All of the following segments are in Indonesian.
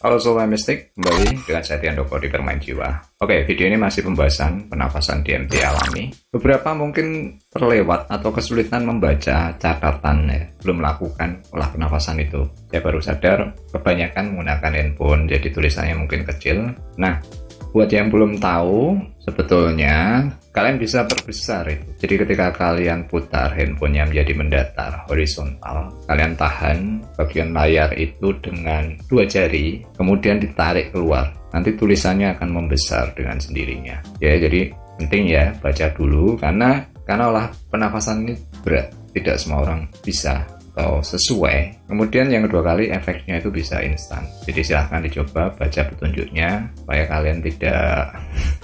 Halo Sobat Mistik, kembali dengan saya Tian Doko di Bermain Jiwa. Oke, video ini masih pembahasan pernafasan DMT alami. Beberapa mungkin terlewat atau kesulitan membaca catatan ya, belum melakukan olah pernafasan itu. Saya baru sadar kebanyakan menggunakan handphone, jadi tulisannya mungkin kecil. Nah, buat yang belum tahu, sebetulnya kalian bisa perbesar itu. Jadi ketika kalian putar handphonenya menjadi mendatar horizontal, kalian tahan bagian layar itu dengan 2 jari, kemudian ditarik keluar. Nanti tulisannya akan membesar dengan sendirinya. Ya, jadi penting ya baca dulu karena olah pernafasan ini berat. Tidak semua orang bisa atau sesuai. Kemudian yang kedua kali efeknya itu bisa instan. Jadi silahkan dicoba baca petunjuknya supaya kalian tidak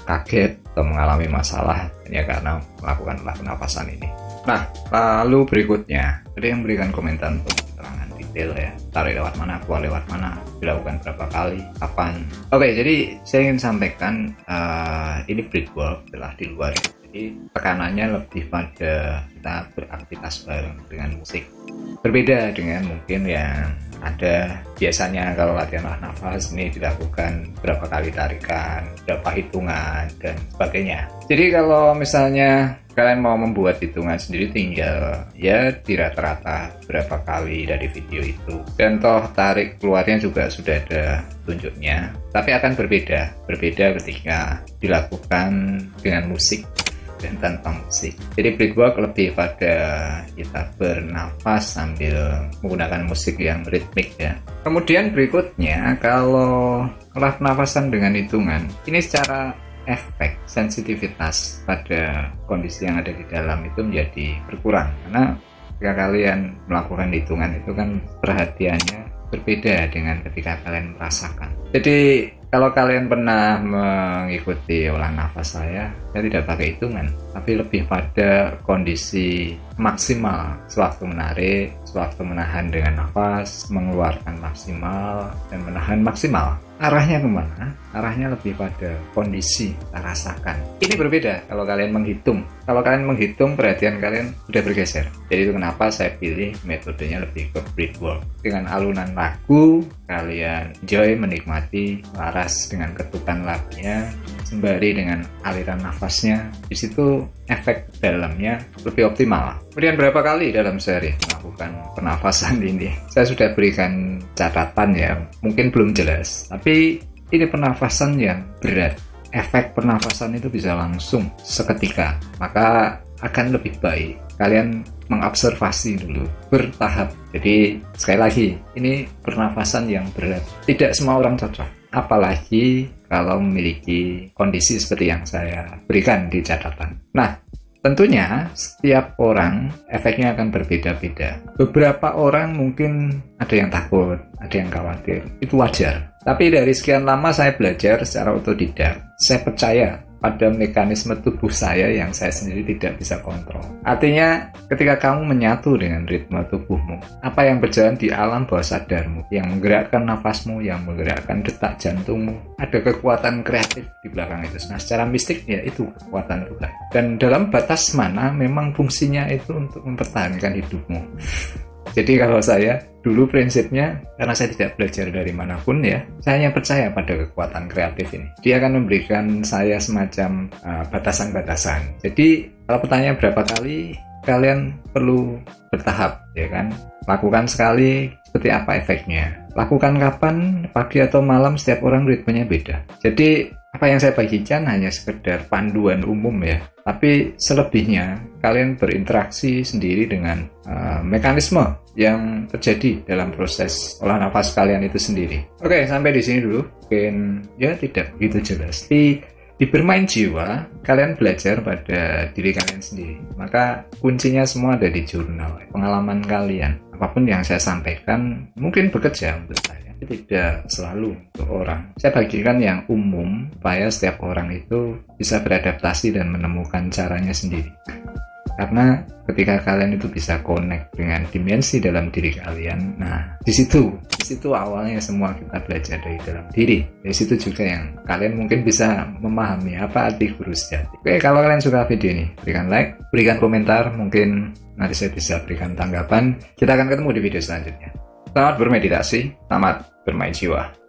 kaget atau mengalami masalah hanya karena melakukan olah pernafasan ini. Nah, lalu berikutnya ada yang berikan komentar untuk keterangan detail ya. Tarik lewat mana, keluar lewat mana, dilakukan berapa kali, kapan. Oke, jadi saya ingin sampaikan ini breathwork adalah di luar. Jadi tekanannya lebih pada kita beraktivitas bareng dengan musik. Berbeda dengan mungkin yang ada biasanya kalau latihan olah nafas ini dilakukan berapa kali tarikan, berapa hitungan, dan sebagainya. Jadi kalau misalnya kalian mau membuat hitungan sendiri tinggal ya di rata-rata berapa kali dari video itu. Dan toh tarik keluarnya juga sudah ada tunjuknya. Tapi akan berbeda ketika dilakukan dengan musik dan tanpa musik. Jadi breathwork lebih pada kita bernafas sambil menggunakan musik yang ritmik ya. Kemudian berikutnya kalau olah pernafasan dengan hitungan, ini secara efek sensitivitas pada kondisi yang ada di dalam itu menjadi berkurang karena ketika kalian melakukan hitungan itu kan perhatiannya berbeda dengan ketika kalian merasakan. Jadi kalau kalian pernah mengikuti olah nafas saya tidak pakai hitungan, tapi lebih pada kondisi maksimal sewaktu menarik, sewaktu menahan dengan nafas, mengeluarkan maksimal, dan menahan maksimal. Arahnya kemana? Arahnya lebih pada kondisi kita rasakan. Ini berbeda kalau kalian menghitung. Kalau kalian menghitung, perhatian kalian sudah bergeser. Jadi itu kenapa saya pilih metodenya lebih ke breathwork. Dengan alunan lagu, kalian enjoy menikmati laras dengan ketukan lagunya, sembari dengan aliran nafasnya. Di situ efek dalamnya lebih optimal. Kemudian berapa kali dalam sehari melakukan pernafasan ini? Saya sudah berikan catatan ya, mungkin belum jelas. Tapi ini pernafasan yang berat. Efek pernafasan itu bisa langsung seketika. Maka akan lebih baik kalian mengobservasi dulu bertahap. Jadi sekali lagi, ini pernafasan yang berat. Tidak semua orang cocok. Apalagi kalau memiliki kondisi seperti yang saya berikan di catatan. Nah, tentunya setiap orang efeknya akan berbeda-beda. Beberapa orang mungkin ada yang takut, ada yang khawatir. Itu wajar. Tapi dari sekian lama saya belajar secara otodidak. Saya percaya pada mekanisme tubuh saya yang saya sendiri tidak bisa kontrol. Artinya ketika kamu menyatu dengan ritme tubuhmu, apa yang berjalan di alam bawah sadarmu, yang menggerakkan nafasmu, yang menggerakkan detak jantungmu, ada kekuatan kreatif di belakang itu. Nah, secara mistik ya itu kekuatan Tuhan. Dan dalam batas mana memang fungsinya itu untuk mempertahankan hidupmu. Jadi kalau saya dulu prinsipnya, karena saya tidak belajar dari manapun ya, saya hanya percaya pada kekuatan kreatif ini. Dia akan memberikan saya semacam batasan-batasan. Jadi kalau pertanyaan berapa kali, kalian perlu bertahap ya kan. Lakukan sekali, seperti apa efeknya. Lakukan kapan, pagi atau malam, setiap orang ritmenya beda. Jadi apa yang saya bagikan hanya sekedar panduan umum ya. Tapi selebihnya kalian berinteraksi sendiri dengan mekanisme yang terjadi dalam proses olah nafas kalian itu sendiri. Oke, sampai di sini dulu. Mungkin ya tidak begitu jelas. Di Bermain Jiwa, kalian belajar pada diri kalian sendiri. Maka kuncinya semua ada di jurnal, pengalaman kalian. Apapun yang saya sampaikan mungkin bekerja untuk saya. Tidak selalu untuk orang. Saya bagikan yang umum supaya setiap orang itu bisa beradaptasi dan menemukan caranya sendiri. Karena ketika kalian itu bisa connect dengan dimensi dalam diri kalian, nah di situ awalnya semua kita belajar dari dalam diri. Dari situ juga yang kalian mungkin bisa memahami apa arti guru sejati. Oke, kalau kalian suka video ini, berikan like, berikan komentar, mungkin nanti saya bisa berikan tanggapan. Kita akan ketemu di video selanjutnya. Selamat bermeditasi, selamat bermain jiwa.